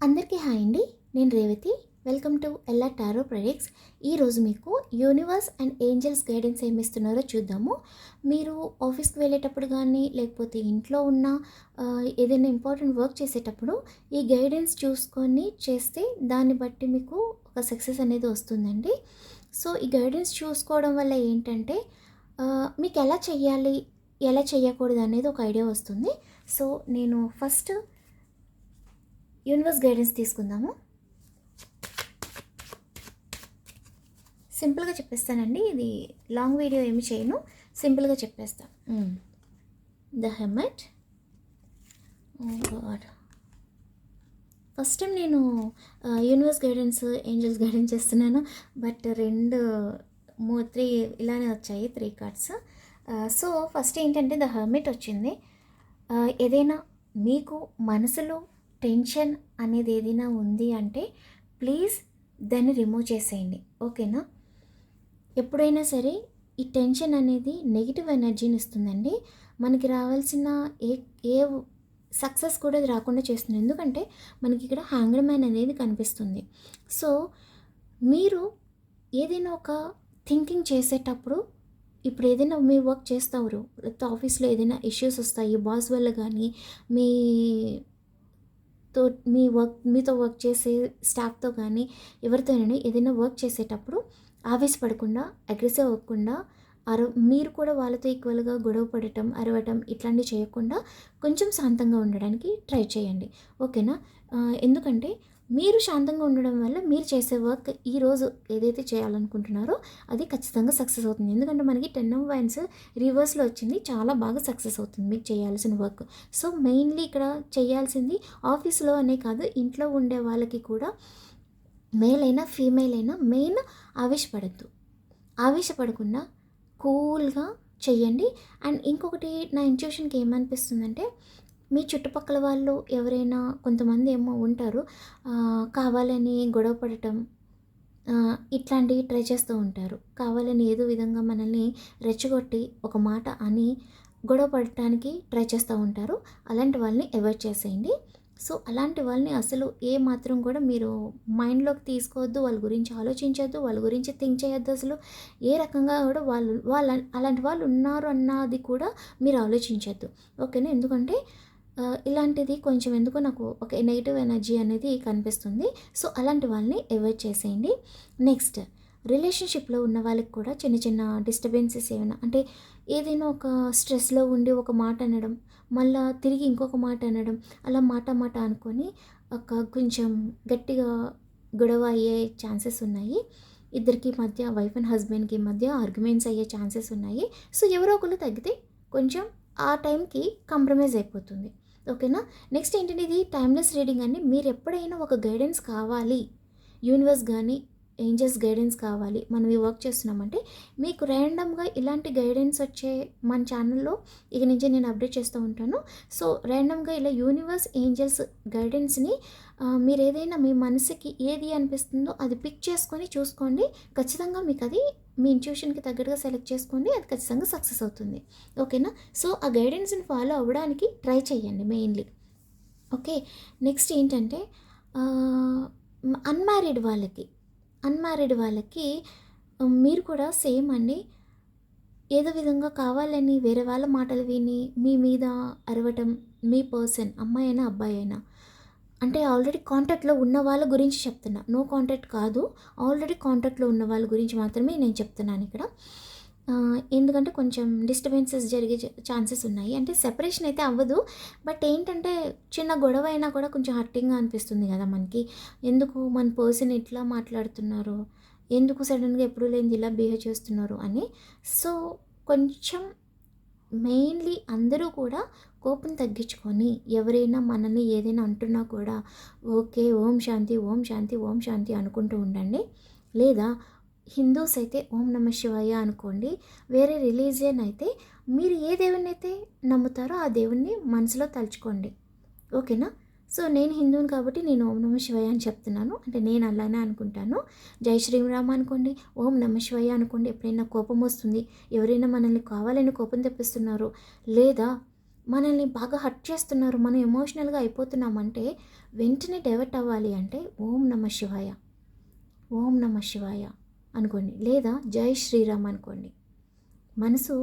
అందరికీ హాయ్ అండి. నేను Revathi. Welcome to Ella tarot ప్రెడిక్ట్స్. ఈరోజు మీకు యూనివర్స్ అండ్ ఏంజెల్స్ గైడెన్స్ ఏమిస్తున్నారో చూద్దాము. మీరు ఆఫీస్కి వెళ్ళేటప్పుడు కానీ లేకపోతే ఇంట్లో ఉన్న ఏదైనా ఇంపార్టెంట్ వర్క్ చేసేటప్పుడు ఈ గైడెన్స్ చూసుకొని చేస్తే దాన్ని బట్టి మీకు ఒక సక్సెస్ అనేది వస్తుందండి. సో ఈ గైడెన్స్ చూసుకోవడం వల్ల ఏంటంటే మీకు ఎలా చెయ్యాలి, ఎలా చేయకూడదు అనేది ఒక ఐడియా వస్తుంది. సో నేను ఫస్ట్ యూనివర్స్ గైడెన్స్ తీసుకుందాము. సింపుల్గా చెప్పేస్తానండి, ఇది లాంగ్ వీడియో ఏమి చేయను, సింపుల్గా చెప్పేస్తాను. The hermit. God, first time నేను యూనివర్స్ గైడెన్స్, ఏంజల్స్ గైడెన్స్ చేస్తున్నాను. బట్ త్రీ ఇలానే వచ్చాయి, 3 కార్డ్స్. సో ఫస్ట్ ఏంటంటే ద హెర్మిట్ వచ్చింది. ఏదైనా మీకు మనసులో టెన్షన్ అనేది ఏదైనా ఉంది అంటే ప్లీజ్ దాన్ని రిమూవ్ చేసేయండి, ఓకేనా. ఎప్పుడైనా సరే ఈ టెన్షన్ అనేది నెగిటివ్ ఎనర్జీని ఇస్తుందండి. మనకి రావాల్సిన ఏ సక్సెస్ కూడా అది రాకుండా చేస్తుంది. ఎందుకంటే మనకి ఇక్కడ హ్యాంగ్డ్ మ్యాన్ అనేది కనిపిస్తుంది. సో మీరు ఏదైనా ఒక థింకింగ్ చేసేటప్పుడు, ఇప్పుడు ఏదైనా మీ వర్క్ చేస్తారు, లేకపోతే ఆఫీస్లో ఏదైనా ఇష్యూస్ వస్తాయి, బాస్ వల్ల కానీ మీతో వర్క్ చేసే స్టాఫ్తో కానీ ఎవరితోనైనా ఏదైనా వర్క్ చేసేటప్పుడు ఆవేశపడకుండా, అగ్రెసివ్ అవ్వకుండా, మీరు కూడా వాళ్ళతో ఈక్వల్గా గొడవ పడటం, అరవటం ఇట్లాంటివి చేయకుండా కొంచెం శాంతంగా ఉండడానికి ట్రై చేయండి, ఓకేనా. ఎందుకంటే మీరు శాంతంగా ఉండడం వల్ల మీరు చేసే వర్క్ ఈరోజు ఏదైతే చేయాలనుకుంటున్నారో అది ఖచ్చితంగా సక్సెస్ అవుతుంది. ఎందుకంటే మనకి 10 of Wands రివర్స్లో వచ్చింది, చాలా బాగా సక్సెస్ అవుతుంది మీకు చేయాల్సిన వర్క్. సో మెయిన్లీ ఇక్కడ చేయాల్సింది ఆఫీస్లో అనే కాదు, ఇంట్లో ఉండే వాళ్ళకి కూడా, మేల్ అయినా ఫీమేల్ అయినా, మెయిన్ ఆవేశపడకుండా కూల్గా చెయ్యండి. అండ్ ఇంకొకటి, నా ఇంట్యూషన్కి ఏమనిపిస్తుందంటే మీ చుట్టుపక్కల వాళ్ళు ఎవరైనా కొంతమంది ఏమో ఉంటారు, కావాలని గొడవ పడటం ఇట్లాంటివి ట్రై చేస్తూ ఉంటారు. కావాలని ఏదో విధంగా మనల్ని రెచ్చగొట్టి ఒక మాట అని గొడవ పడటానికి ట్రై చేస్తూ ఉంటారు. అలాంటి వాళ్ళని అవాయిడ్ చేసేయండి. సో అలాంటి వాళ్ళని అసలు ఏ మాత్రం కూడా మీరు మైండ్లోకి తీసుకోవద్దు, వాళ్ళ గురించి ఆలోచించద్దు, వాళ్ళ గురించి థింక్ చేయొద్దు. అసలు ఏ రకంగా కూడా అలాంటి వాళ్ళు ఉన్నారు అన్నది కూడా మీరు ఆలోచించద్దు, ఓకేనా. ఎందుకంటే ఇలాంటిది కొంచెం ఎందుకో నాకు ఒక నెగిటివ్ ఎనర్జీ అనేది కనిపిస్తుంది. సో అలాంటి వాళ్ళని అవాయిడ్ చేసేయండి. నెక్స్ట్, రిలేషన్షిప్లో ఉన్న వాళ్ళకి కూడా చిన్న చిన్న డిస్టర్బెన్సెస్ ఏమైనా, అంటే ఏదైనా ఒక స్ట్రెస్లో ఉండి ఒక మాట అనడం, మళ్ళీ తిరిగి ఇంకొక మాట అనడం, అలా మాట మాట అనుకొని కొంచెం గట్టిగా గొడవ అయ్యే ఛాన్సెస్ ఉన్నాయి. ఇద్దరికి మధ్య, వైఫ్ అండ్ హస్బెండ్కి మధ్య ఆర్గ్యుమెంట్స్ అయ్యే ఛాన్సెస్ ఉన్నాయి. సో ఎవరో ఒకరు తగ్గితే కొంచెం ఆ టైంకి కాంప్రమైజ్ అయిపోతుంది, ఓకేనా. నెక్స్ట్ ఏంటంటే ఇది టైమ్లెస్ రీడింగ్ అండి. మీరు ఎప్పుడైనా ఒక గైడెన్స్ కావాలి, యూనివర్స్ కానీ ఏంజల్స్ గైడెన్స్ కావాలి, మనం ఈ వర్క్ చేస్తున్నామంటే మీకు ర్యాండమ్గా ఇలాంటి గైడెన్స్ వచ్చే మన ఛానల్లో ఇక నుంచి నేను అప్డేట్ చేస్తూ ఉంటాను. సో ర్యాండమ్గా ఇలా యూనివర్స్ ఏంజల్స్ గైడెన్స్ని మీరు ఏదైనా మీ మనసుకి ఏది అనిపిస్తుందో అది పిక్ చేసుకొని చూసుకోండి. ఖచ్చితంగా మీకు అది మీ ఇంట్యూషన్కి తగ్గట్టుగా సెలెక్ట్ చేసుకోండి, అది ఖచ్చితంగా సక్సెస్ అవుతుంది, ఓకేనా. సో ఆ గైడెన్స్ని ఫాలో అవ్వడానికి ట్రై చేయండి మెయిన్లీ, ఓకే. నెక్స్ట్ ఏంటంటే అన్మ్యారీడ్ వాళ్ళకి మీరు కూడా సేమ్ అండి. ఏదో విధంగా కావాలని వేరే వాళ్ళ మాటలు విని మీ మీద అరవటం, మీ పర్సన్ అమ్మాయి అయినా అబ్బాయి అయినా, అంటే ఆల్రెడీ కాంటాక్ట్లో ఉన్న వాళ్ళ గురించి చెప్తున్నా, నో కాంటాక్ట్ కాదు, ఆల్రెడీ కాంటాక్ట్లో ఉన్న వాళ్ళ గురించి మాత్రమే నేను చెప్తున్నాను ఇక్కడ. ఎందుకంటే కొంచెం డిస్టర్బెన్సెస్ జరిగే ఛాన్సెస్ ఉన్నాయి. అంటే సెపరేషన్ అయితే అవ్వదు, బట్ ఏంటంటే చిన్న గొడవ అయినా కూడా కొంచెం హర్టింగ్గా అనిపిస్తుంది కదా మనకి. ఎందుకు మన పర్సన్ ఇట్లా మాట్లాడుతున్నారు, ఎందుకు సడన్గా ఎప్పుడు లేనిది ఇలా బిహేవ్ చేస్తున్నారు అని. సో కొంచెం మెయిన్లీ అందరూ కూడా కోపం తగ్గించుకొని, ఎవరైనా మనల్ని ఏదైనా అంటున్నా కూడా ఓకే, ఓం శాంతి, ఓం శాంతి, ఓం శాంతి అనుకుంటూ ఉండండి. లేదా హిందూస్ అయితే ఓం నమ శివాయ అనుకోండి. వేరే రిలీజియన్ అయితే మీరు ఏ దేవుని అయితే నమ్ముతారో ఆ దేవుణ్ణి మనసులో తలుచుకోండి, ఓకేనా. సో నేను హిందువుని కాబట్టి నేను ఓం నమ శివాయ అని చెప్తున్నాను, అంటే నేను అలానే అనుకుంటాను. జై శ్రీరామ్ అనుకోండి, ఓం నమ శివాయ అనుకోండి. ఎప్పుడైనా కోపం వస్తుంది, ఎవరైనా మనల్ని కావాలని కోపం తెప్పిస్తున్నారు, లేదా మనల్ని బాగా హర్ట్ చేస్తున్నారు, మనం ఎమోషనల్గా అయిపోతున్నామంటే వెంటనే డైవర్ట్ అవ్వాలి అంటే ఓం నమ శివాయ, ఓం నమ శివాయ అనుకోండి, లేదా జై శ్రీరామ్ అనుకోండి. మనసు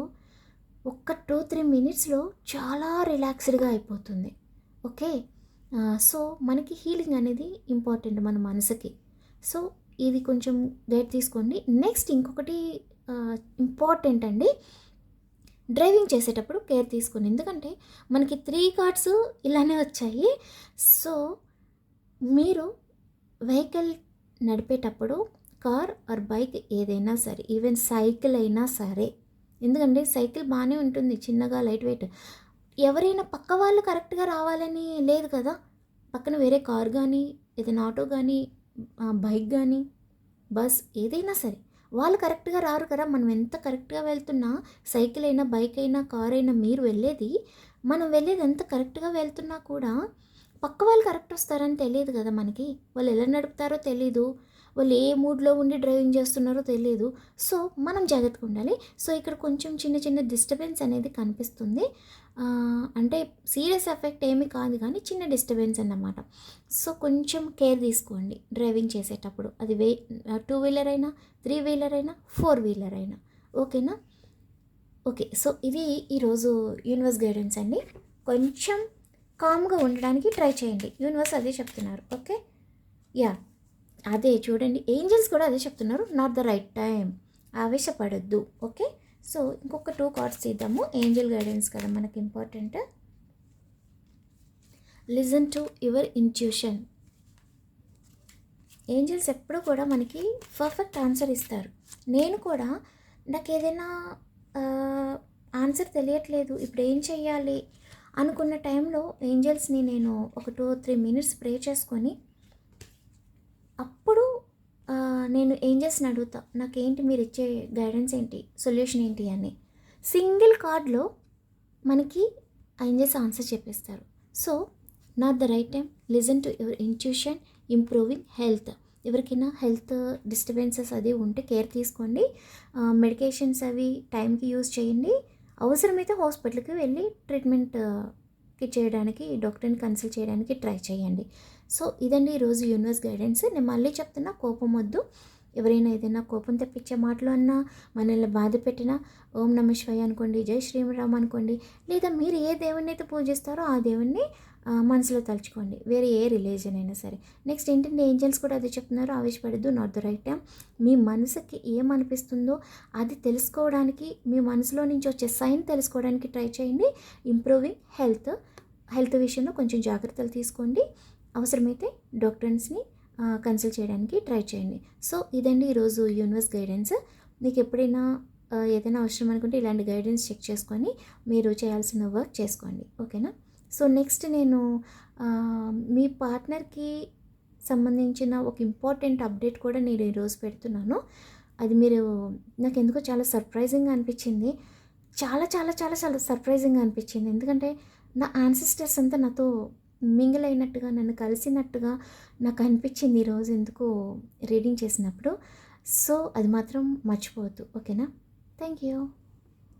ఒక్క 2-3 మినిట్స్లో చాలా రిలాక్స్డ్గా అయిపోతుంది. ఓకే. సో మనకి హీలింగ్ అనేది ఇంపార్టెంట్ మన మనసుకి. సో ఇది కొంచెం గైడ్ తీసుకోండి. నెక్స్ట్ ఇంకొకటి ఇంపార్టెంట్ అండి, డ్రైవింగ్ చేసేటప్పుడు కేర్ తీసుకోండి. ఎందుకంటే మనకి 3 కార్డ్స్ ఇలానే వచ్చాయి. సో మీరు వెహికల్ నడిపేటప్పుడు కార్ ఆర్ బైక్ ఏదైనా సరే, ఈవెన్ సైకిల్ అయినా సరే, ఎందుకంటే సైకిల్ బాగానే ఉంటుంది చిన్నగా లైట్ వెయిట్, ఎవరైనా పక్క వాళ్ళు కరెక్ట్గా రావాలని లేదు కదా. పక్కన వేరే కార్ కానీ ఏదైనా ఆటో కానీ బైక్ కానీ బస్ ఏదైనా సరే వాళ్ళు కరెక్ట్గా రారు కదా. మనం ఎంత కరెక్ట్గా వెళ్తున్నా, సైకిల్ అయినా బైక్ అయినా కార్ అయినా, మనం వెళ్ళేది ఎంత కరెక్ట్గా వెళ్తున్నా కూడా పక్క వాళ్ళు కరెక్ట్ వస్తారని తెలియదు కదా మనకి. వాళ్ళు ఎలా నడుపుతారో తెలీదు, వాళ్ళు ఏ మూడ్లో ఉండి డ్రైవింగ్ చేస్తున్నారో తెలియదు. సో మనం జాగ్రత్తగా ఉండాలి. సో ఇక్కడ కొంచెం చిన్న చిన్న డిస్టర్బెన్స్ అనేది కనిపిస్తుంది. అంటే సీరియస్ ఎఫెక్ట్ ఏమీ కాదు కానీ చిన్న డిస్టర్బెన్స్ అన్నమాట. సో కొంచెం కేర్ తీసుకోండి డ్రైవింగ్ చేసేటప్పుడు. అది 2 వీలర్ అయినా, 3 వీలర్ అయినా, 4 వీలర్ అయినా. ఓకేనా? ఓకే. సో ఇది ఈరోజు యూనివర్స్ గైడెన్స్ అండి. కొంచెం కామ్గా ఉండడానికి ట్రై చేయండి. యూనివర్స్ అదే చెప్తున్నారు. ఓకే. యా, అదే చూడండి, ఏంజల్స్ కూడా అదే చెప్తున్నారు, నాట్ ద రైట్ టైం, ఆవేశపడొద్దు. ఓకే. సో ఇంకొక 2 కార్డ్స్ తీద్దాము. ఏంజల్ గైడెన్స్ కదా మనకి important. Listen to your intuition. Angels ఎప్పుడు కూడా మనకి పర్ఫెక్ట్ ఆన్సర్ ఇస్తారు. నేను కూడా నాకు ఏదైనా ఆన్సర్ తెలియట్లేదు, ఇప్పుడు ఏం చెయ్యాలి అనుకున్న టైంలో ఏంజల్స్ని నేను ఒక 2-3 మినిట్స్ ప్రే చేసుకొని అప్పుడు నేను ఏంజల్స్ని అడుగుతా, నాకేంటి మీరు ఇచ్చే గైడెన్స్ ఏంటి, సొల్యూషన్ ఏంటి అని. సింగిల్ కార్డ్లో మనకి ఏంజల్స్ ఆన్సర్ చెప్పేస్తారు. So not the right time, listen to your intuition, improving health. ఎవరికైనా హెల్త్ డిస్టర్బెన్సెస్ అది ఉంటే కేర్ తీసుకోండి. మెడికేషన్స్ అవి టైంకి యూజ్ చేయండి. అవసరమైతే హాస్పిటల్కి వెళ్ళి ట్రీట్మెంట్కి చేయడానికి, డాక్టర్ని కన్సల్ట్ చేయడానికి ట్రై చేయండి. సో ఇదండి ఈరోజు యూనివర్స్ గైడెన్స్. నేను మళ్ళీ చెప్తున్నా, కోపం వద్దు. ఎవరైనా ఏదైనా కోపం తెప్పించే మాటలు అన్నా, మనల్ని బాధ పెట్టినా ఓం నమ శివాయ అనుకోండి, జై శ్రీరామ్ అనుకోండి, లేదా మీరు ఏ దేవుణ్ణి అయితే పూజిస్తారో ఆ దేవుణ్ణి మనసులో తలుచుకోండి, వేరే ఏ రిలీజన్ అయినా సరే. నెక్స్ట్ ఏంటంటే ఏంజల్స్ కూడా అదే చెప్తున్నారు, ఆవేశపడద్దు, నాట్ ద రైట్ టైం. మీ మనసుకి ఏమనిపిస్తుందో అది తెలుసుకోవడానికి, మీ మనసులో నుంచి వచ్చే సైన్ తెలుసుకోవడానికి ట్రై చేయండి. ఇంప్రూవింగ్ హెల్త్ విషయంలో కొంచెం జాగ్రత్తలు తీసుకోండి. అవసరమైతే డాక్టర్స్ని కన్సల్ట్ చేయడానికి ట్రై చేయండి. సో ఇదండి ఈరోజు యూనివర్స్ గైడెన్స్. మీకు ఎప్పుడైనా ఏదైనా అవసరం అనుకుంటే ఇలాంటి గైడెన్స్ చెక్ చేసుకొని మీరు చేయాల్సిన వర్క్ చేసుకోండి. ఓకేనా? సో నెక్స్ట్ నేను మీ పార్ట్నర్కి సంబంధించిన ఒక ఇంపార్టెంట్ అప్డేట్ కూడా నేను ఈరోజు పెడుతున్నాను. అది నాకు ఎందుకో చాలా సర్ప్రైజింగ్గా అనిపించింది. చాలా చాలా చాలా చాలా సర్ప్రైజింగ్గా అనిపించింది. ఎందుకంటే నా యాన్సిస్టర్స్ అంతా నాతో మింగిల్ అయినట్టుగా, నన్ను కలిసినట్టుగా నాకు అనిపించింది ఈరోజు ఎందుకో రీడింగ్ చేసినప్పుడు. సో అది మాత్రం మర్చిపోవద్దు. ఓకేనా? Thank you.